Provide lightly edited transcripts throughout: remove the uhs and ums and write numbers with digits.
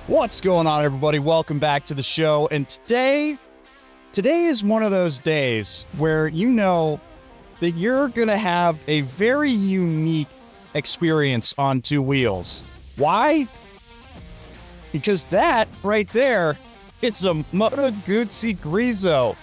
What's going on, everybody? Welcome back to the show. And today is one of those days where you know that you're going to have a very unique experience on two wheels. Why? Because that right there, it's a Moto Guzzi Griso.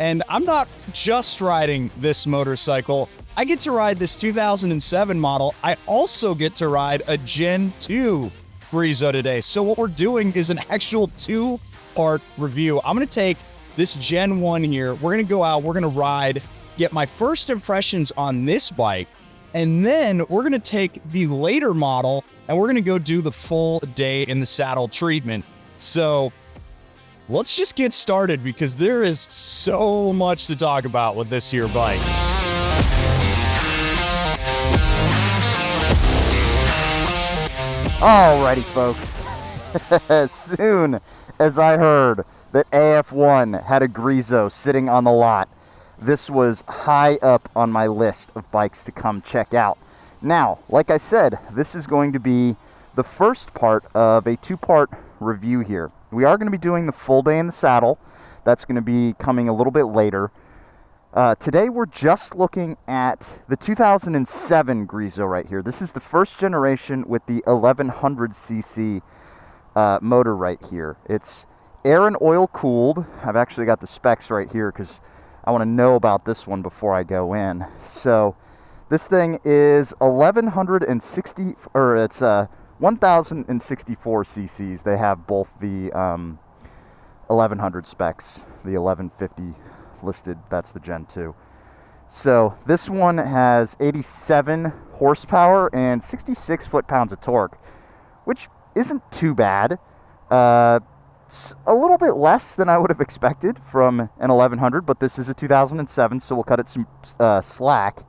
And I'm not just riding this motorcycle. I get to ride this 2007 model. I also get to ride a Gen 2 Griso today. So what we're doing is an actual two-part review. I'm going to take this Gen 1 here. We're going to go out, we're going to ride, get my first impressions on this bike, and then we're going to take the later model and we're going to go do the full day in the saddle treatment. So let's just get started because there is so much to talk about with this here bike. Alrighty, folks. As soon as I heard that AF1 had a Griso sitting on the lot, this was high up on my list of bikes to come check out. Now, like I said, this is going to be the first part of a two-part review here. We are going to be doing the full day in the saddle. That's going to be coming a little bit later. Today we're just looking at the 2007 Griso right here. This is the first generation with the 1100cc motor right here. It's air and oil cooled. I've actually got the specs right here because I want to know about this one before I go in. So this thing is 1160, or it's 1064 cc's. They have both the 1100 specs, the 1150 listed. That's the Gen 2. So this one has 87 horsepower and 66 foot-pounds of torque, which isn't too bad. It's a little bit less than I would have expected from an 1100, but this is a 2007, so we'll cut it some slack.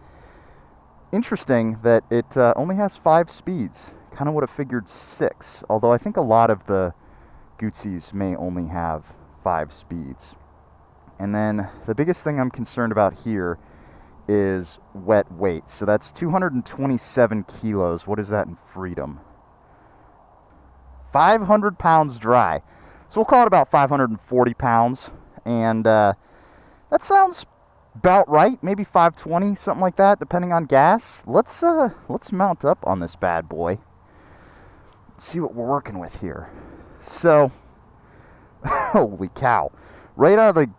Interesting that it only has 5 speeds. Kind of would have figured 6, although I think a lot of the Guzzis may only have 5 speeds. And then the biggest thing I'm concerned about here is wet weight. So that's 227 kilos. What is that in freedom? 500 pounds dry. So we'll call it about 540 pounds. And that sounds about right. Maybe 520, something like that, depending on gas. Let's mount up on this bad boy. Let's see what we're working with here. So, holy cow. Right out of the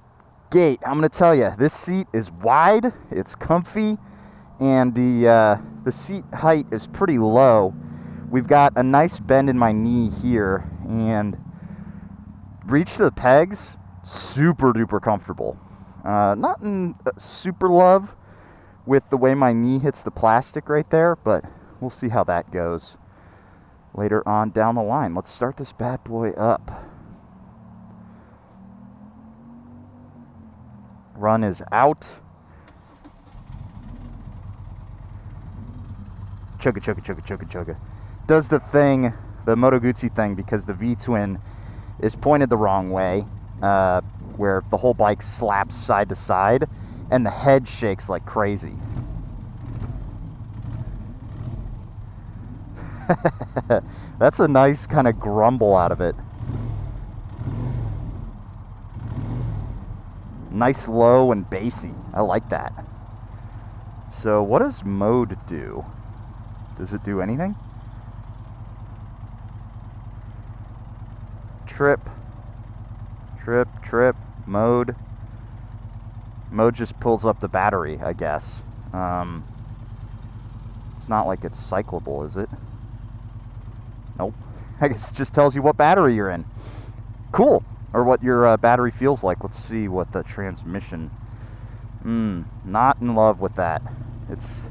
gate, I'm going to tell you, this seat is wide, it's comfy, and the seat height is pretty low. We've got a nice bend in my knee here, and reach to the pegs, super duper comfortable. Not in super love with the way my knee hits the plastic right there, but we'll see how that goes later on down the line. Let's start this bad boy up. Run is out. Chugga, chugga, chugga, chugga, chugga. Does the thing, the Moto Guzzi thing, because the V-twin is pointed the wrong way, where the whole bike slaps side to side, and the head shakes like crazy. That's a nice kind of grumble out of it. Nice low and bassy. I like that. So what does mode do? Does it do anything? Trip. Trip, trip, mode. Mode just pulls up the battery, I guess. It's not like it's cyclable, is it? Nope. I guess it just tells you what battery you're in. Cool. Or what your battery feels like. Let's see what the transmission... not in love with that. It's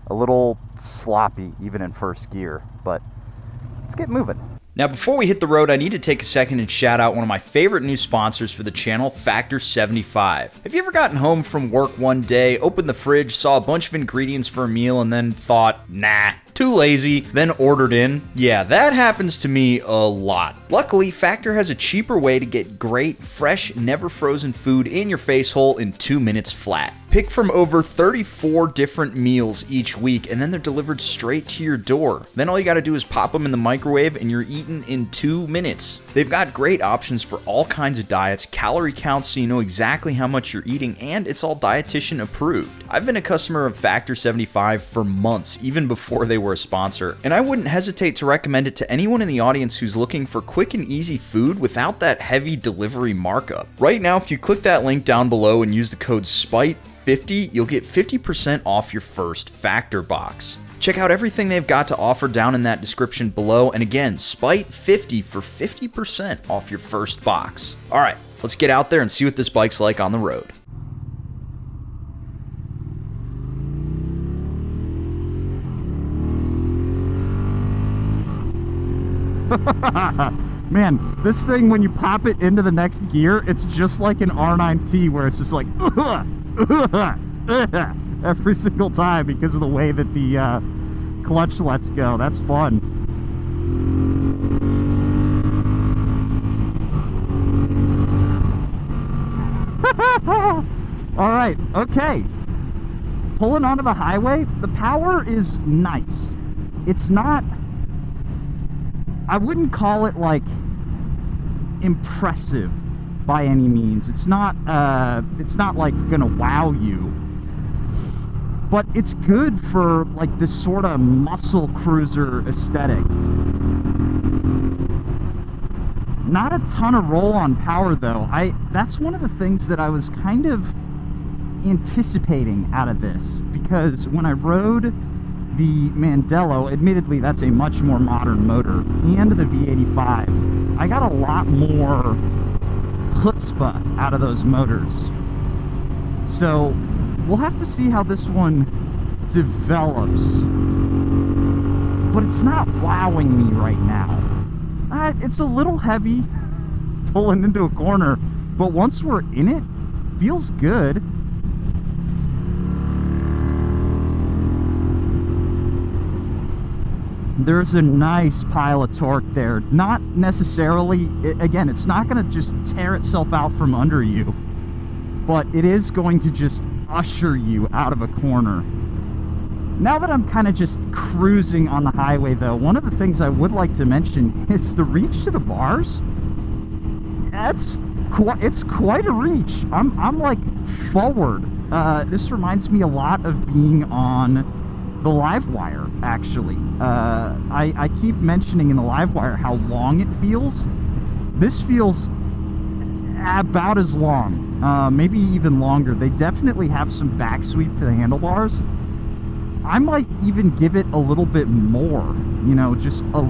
a little sloppy, even in first gear. But let's get moving. Now, before we hit the road, I need to take a second and shout out one of my favorite new sponsors for the channel, Factor 75. Have you ever gotten home from work one day, opened the fridge, saw a bunch of ingredients for a meal, and then thought, nah, too lazy, then ordered in? Yeah, that happens to me a lot. Luckily, Factor has a cheaper way to get great, fresh, never frozen food in your face hole in 2 minutes flat. Pick from over 34 different meals each week, and then they're delivered straight to your door. Then all you gotta do is pop them in the microwave and you're eating in 2 minutes. They've got great options for all kinds of diets, calorie counts so you know exactly how much you're eating, and it's all dietitian approved. I've been a customer of Factor 75 for months, even before they were a sponsor, and I wouldn't hesitate to recommend it to anyone in the audience who's looking for quick and easy food without that heavy delivery markup. Right now, if you click that link down below and use the code SPITE50, you'll get 50% off your first Factor box. Check out everything they've got to offer down in that description below, and again, SPITE50 for 50% off your first box. Alright, let's get out there and see what this bike's like on the road. Man, this thing, when you pop it into the next gear, it's just like an R9T where it's just like every single time because of the way that the clutch lets go. That's fun. All right, okay. Pulling onto the highway, the power is nice. It's not, I wouldn't call it like impressive by any means. It's not like gonna wow you, but it's good for like this sort of muscle cruiser aesthetic. Not a ton of roll-on power though. That's one of the things that I was kind of anticipating out of this, because when I rode the Mandello, admittedly that's a much more modern motor, and the V85, I got a lot more chutzpah out of those motors. So we'll have to see how this one develops, but it's not wowing me right now. It's a little heavy pulling into a corner, but once we're in it, feels good. There's a nice pile of torque there. Not necessarily, again, it's not going to just tear itself out from under you, but it is going to just usher you out of a corner. Now that I'm kind of just cruising on the highway though, one of the things I would like to mention is the reach to the bars. It's quite a reach. I'm like forward. This reminds me a lot of being on the Livewire, actually. I keep mentioning in the Livewire how long it feels. This feels about as long, maybe even longer. They definitely have some back sweep to the handlebars. I might even give it a little bit more, you know, just a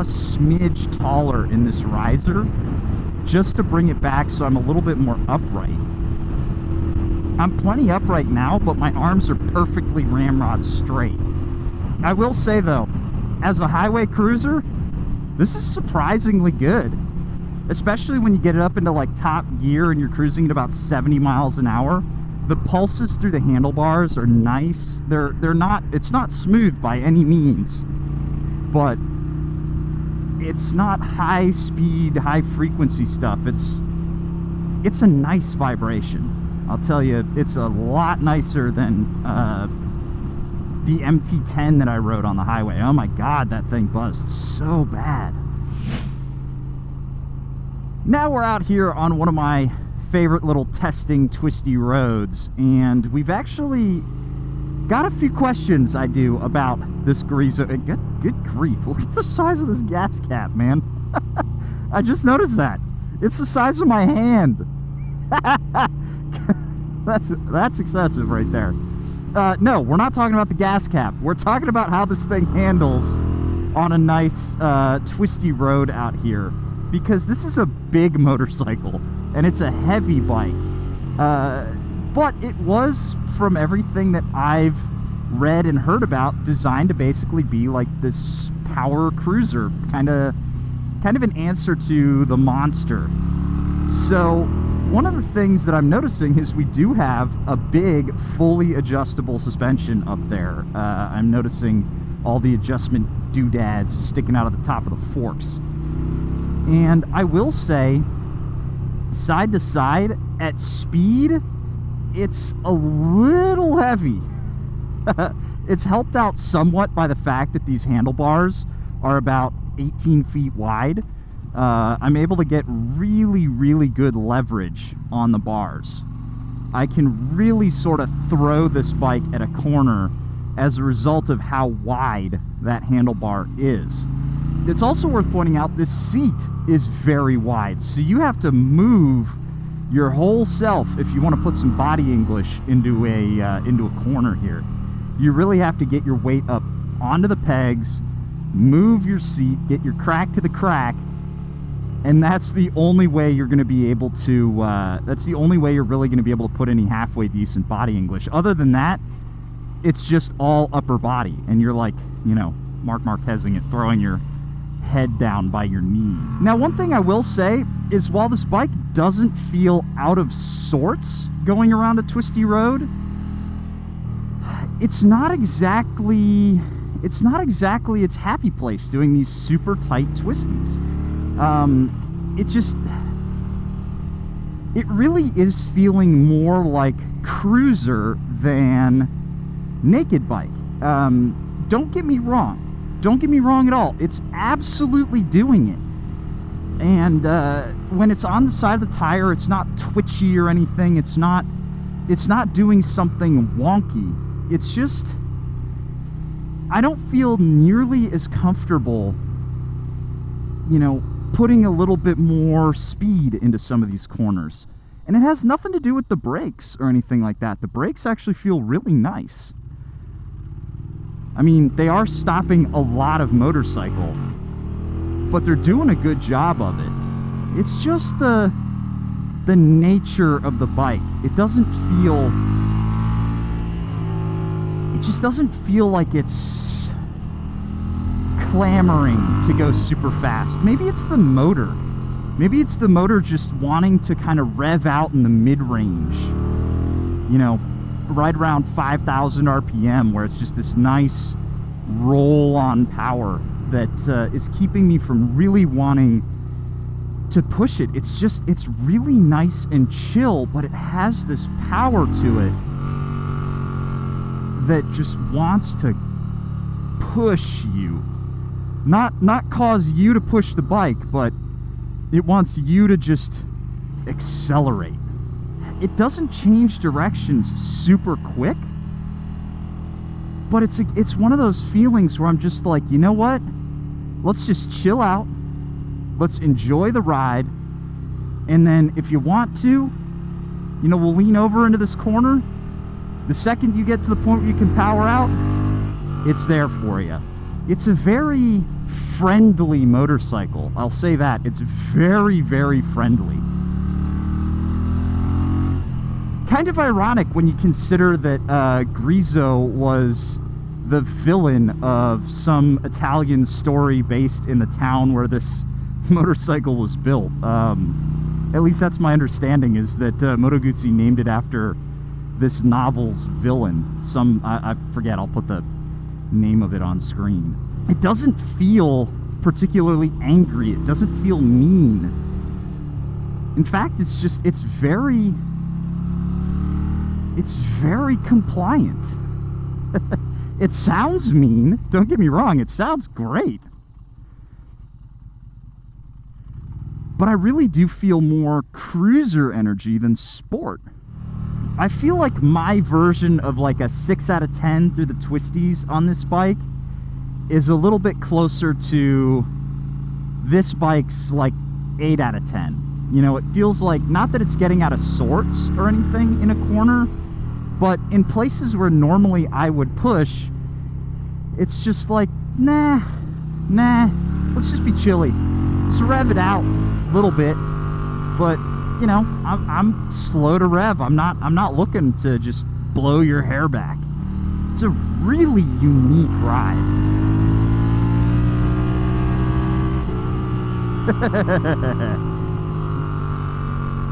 smidge taller in this riser, just to bring it back so I'm a little bit more upright. I'm plenty upright now, but my arms are perfectly ramrod straight. I will say though, as a highway cruiser, this is surprisingly good, especially when you get it up into like top gear and you're cruising at about 70 miles an hour. The pulses through the handlebars are nice. It's not smooth by any means, but it's not high speed, high frequency stuff. It's a nice vibration. I'll tell you, it's a lot nicer than the MT-10 that I rode on the highway. Oh my God, that thing buzzed so bad. Now we're out here on one of my favorite little testing twisty roads, and we've actually got a few questions I do about this Griso. Good grief, look at the size of this gas cap, man. I just noticed that. It's the size of my hand. That's excessive right there. No, we're not talking about the gas cap. We're talking about how this thing handles on a nice twisty road out here, because this is a big motorcycle and it's a heavy bike. But it was, from everything that I've read and heard about, designed to basically be like this power cruiser, kind of an answer to the Monster. So one of the things that I'm noticing is we do have a big, fully adjustable suspension up there. I'm noticing all the adjustment doodads sticking out of the top of the forks. And I will say, side to side, at speed, it's a little heavy. It's helped out somewhat by the fact that these handlebars are about 18 feet wide. I'm able to get really, really good leverage on the bars. I can really sort of throw this bike at a corner as a result of how wide that handlebar is. It's also worth pointing out this seat is very wide, so you have to move your whole self if you want to put some body English into a corner here. You really have to get your weight up onto the pegs, move your seat, get your crack to the crack, and that's the only way you're going to be able to, that's the only way you're really going to be able to put any halfway decent body English. Other than that, it's just all upper body, and you're like, you know, Mark Marquezing it, throwing your head down by your knee. Now, one thing I will say is while this bike doesn't feel out of sorts going around a twisty road, it's not exactly its happy place doing these super tight twisties. It really is feeling more like cruiser than naked bike. Don't get me wrong. Don't get me wrong at all. It's absolutely doing it. And when it's on the side of the tire, it's not twitchy or anything. It's not doing something wonky. It's just, I don't feel nearly as comfortable, you know, putting a little bit more speed into some of these corners. And it has nothing to do with the brakes or anything like that. The brakes actually feel really nice. I mean, they are stopping a lot of motorcycle, but they're doing a good job of it. It's just the nature of the bike. It just doesn't feel like it's clamoring to go super fast. Maybe it's the motor. Maybe it's the motor just wanting to kind of rev out in the mid-range. You know, right around 5,000 RPM, where it's just this nice roll-on power that is keeping me from really wanting to push it. It's really nice and chill, but it has this power to it that just wants to push you. Not cause you to push the bike, but it wants you to just accelerate. It doesn't change directions super quick, but it's one of those feelings where I'm just like, you know what? Let's just chill out. Let's enjoy the ride. And then if you want to, you know, we'll lean over into this corner. The second you get to the point where you can power out, it's there for you. It's a very friendly motorcycle. I'll say that. It's very, very friendly. Kind of ironic when you consider that Griso was the villain of some Italian story based in the town where this motorcycle was built. At least that's my understanding, is that Moto Guzzi named it after this novel's villain. I forget, I'll put the name of it on screen. It doesn't feel particularly angry. It doesn't feel mean. In fact, it's very compliant. It sounds mean, don't get me wrong, it sounds great. But I really do feel more cruiser energy than sport. I feel like my version of like a 6 out of 10 through the twisties on this bike is a little bit closer to this bike's like 8 out of 10. You know, it feels like, not that it's getting out of sorts or anything in a corner, but in places where normally I would push, it's just like, nah, let's just be chilly. Let's rev it out a little bit, but you know, I'm slow to rev. I'm not looking to just blow your hair back. It's a really unique ride.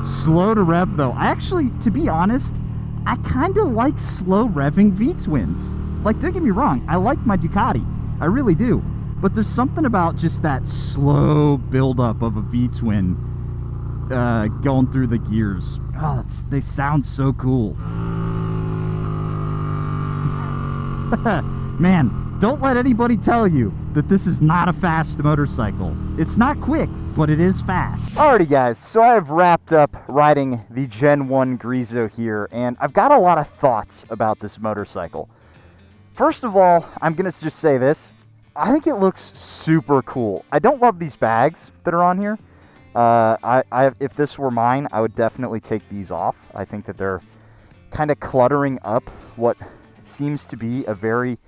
Slow to rev though. I actually, to be honest, I kind of like slow revving V-twins. Like, don't get me wrong, I like my Ducati. I really do. But there's something about just that slow buildup of a V-twin going through the gears. Oh, they sound so cool. Man, don't let anybody tell you that this is not a fast motorcycle. It's not quick, but it is fast. Alrighty guys, so I have wrapped up riding the Gen 1 Griso here, and I've got a lot of thoughts about this motorcycle. First of all, I'm going to just say this. I think it looks super cool. I don't love these bags that are on here. If this were mine, I would definitely take these off. I think that they're kind of cluttering up what seems to be a very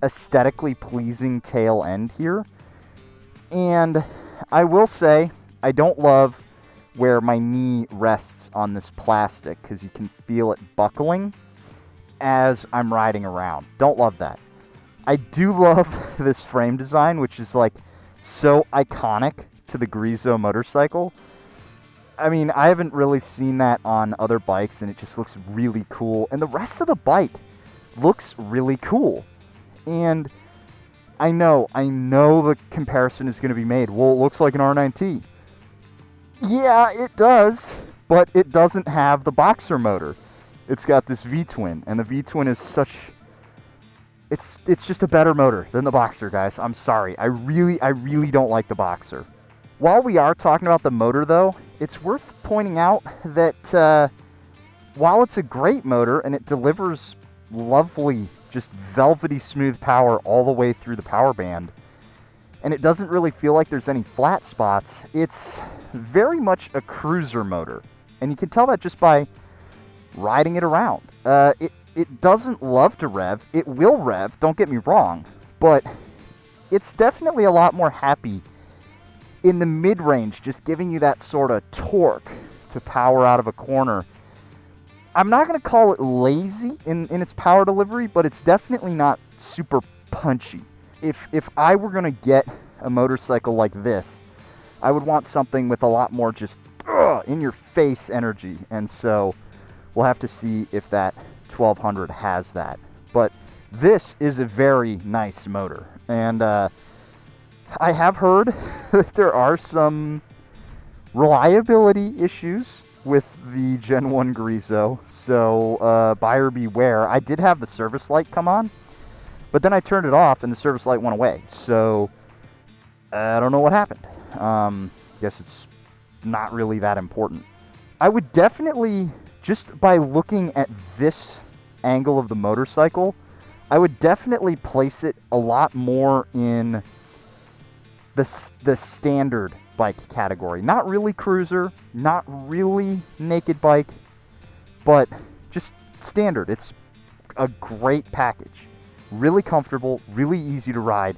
aesthetically pleasing tail end here. And I will say, I don't love where my knee rests on this plastic because you can feel it buckling as I'm riding around. Don't love that. I do love this frame design, which is like so iconic to the Griso motorcycle. I mean, I haven't really seen that on other bikes, and it just looks really cool. And the rest of the bike looks really cool. And I know the comparison is going to be made. Well, it looks like an R9T. Yeah, it does, but it doesn't have the Boxer motor. It's got this V-twin, and the V-twin is such... It's just a better motor than the Boxer, guys. I'm sorry. I really don't like the Boxer. While we are talking about the motor, though, it's worth pointing out that while it's a great motor and it delivers lovely, just velvety smooth power all the way through the power band, and it doesn't really feel like there's any flat spots, it's very much a cruiser motor. And you can tell that just by riding it around. It doesn't love to rev. It will rev, don't get me wrong, but it's definitely a lot more happy in the mid-range, just giving you that sort of torque to power out of a corner. I'm not going to call it lazy in its power delivery, but it's definitely not super punchy. If I were going to get a motorcycle like this, I would want something with a lot more just in-your-face energy, and so we'll have to see if that 1200 has that. But this is a very nice motor, and I have heard that there are some reliability issues with the Gen 1 Griso, so buyer beware. I did have the service light come on, but then I turned it off and the service light went away, so I don't know what happened. Guess it's not really that important. I would definitely, just by looking at this angle of the motorcycle, I would definitely place it a lot more in the standard bike category. Not really cruiser, not really naked bike, but just standard. It's a great package. Really comfortable, really easy to ride.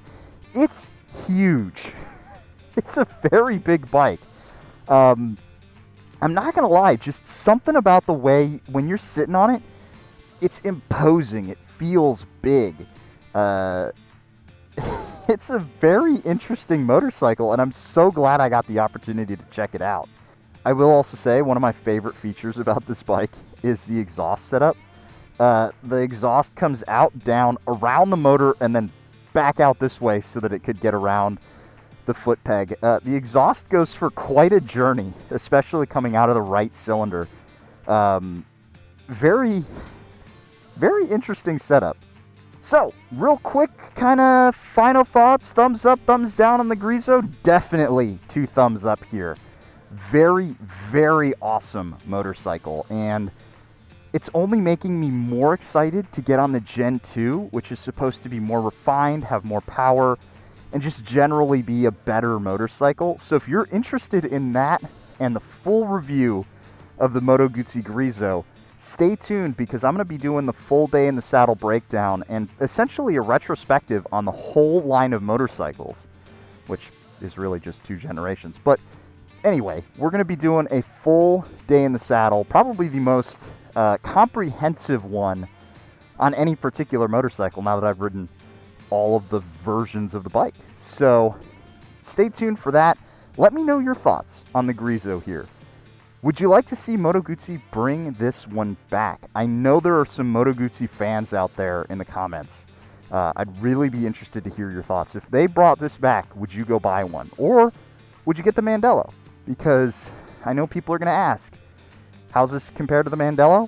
It's huge. It's a very big bike. I'm not gonna lie, just something about the way when you're sitting on it, it's imposing. It feels big. It's a very interesting motorcycle, and I'm so glad I got the opportunity to check it out. I will also say one of my favorite features about this bike is the exhaust setup. The exhaust comes out, down, around the motor, and then back out this way so that it could get around the foot peg. The exhaust goes for quite a journey, especially coming out of the right cylinder. Very, very interesting setup. So, real quick, kind of final thoughts. Thumbs up, thumbs down on the Griso. Definitely 2 thumbs up here. Very, very awesome motorcycle. And it's only making me more excited to get on the Gen 2, which is supposed to be more refined, have more power, and just generally be a better motorcycle. So if you're interested in that and the full review of the Moto Guzzi Griso, stay tuned, because I'm going to be doing the full day in the saddle breakdown and essentially a retrospective on the whole line of motorcycles, which is really just 2 generations. But anyway, we're going to be doing a full day in the saddle, probably the most comprehensive one on any particular motorcycle now that I've ridden all of the versions of the bike. So stay tuned for that. Let me know your thoughts on the Griso here. Would you like to see Moto Guzzi bring this one back? I know there are some Moto Guzzi fans out there in the comments. I'd really be interested to hear your thoughts. If they brought this back, would you go buy one? Or would you get the Mandello? Because I know people are going to ask, how's this compared to the Mandello?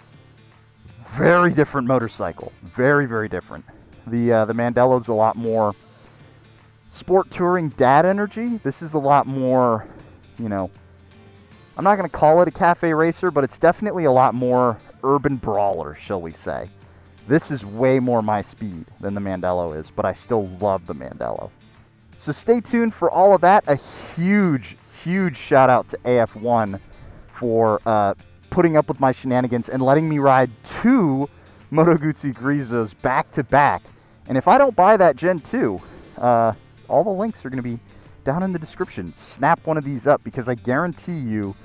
Very different motorcycle. Very, very different. The Mandello's a lot more sport touring dad energy. This is a lot more, you know, I'm not going to call it a cafe racer, but it's definitely a lot more urban brawler, shall we say. This is way more my speed than the Mandello is, but I still love the Mandello. So stay tuned for all of that. A huge, huge shout out to AF1 for putting up with my shenanigans and letting me ride 2 Moto Guzzi Grisos back to back. And if I don't buy that Gen 2, all the links are going to be down in the description. Snap one of these up because I guarantee you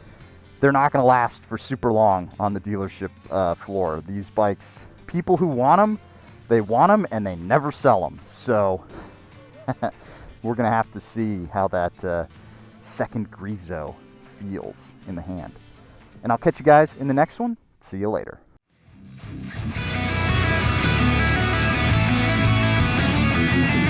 they're not going to last for super long on the dealership floor. These bikes, people who want them, they want them and they never sell them. So we're going to have to see how that second Griso feels in the hand. And I'll catch you guys in the next one. See you later. We'll be right back.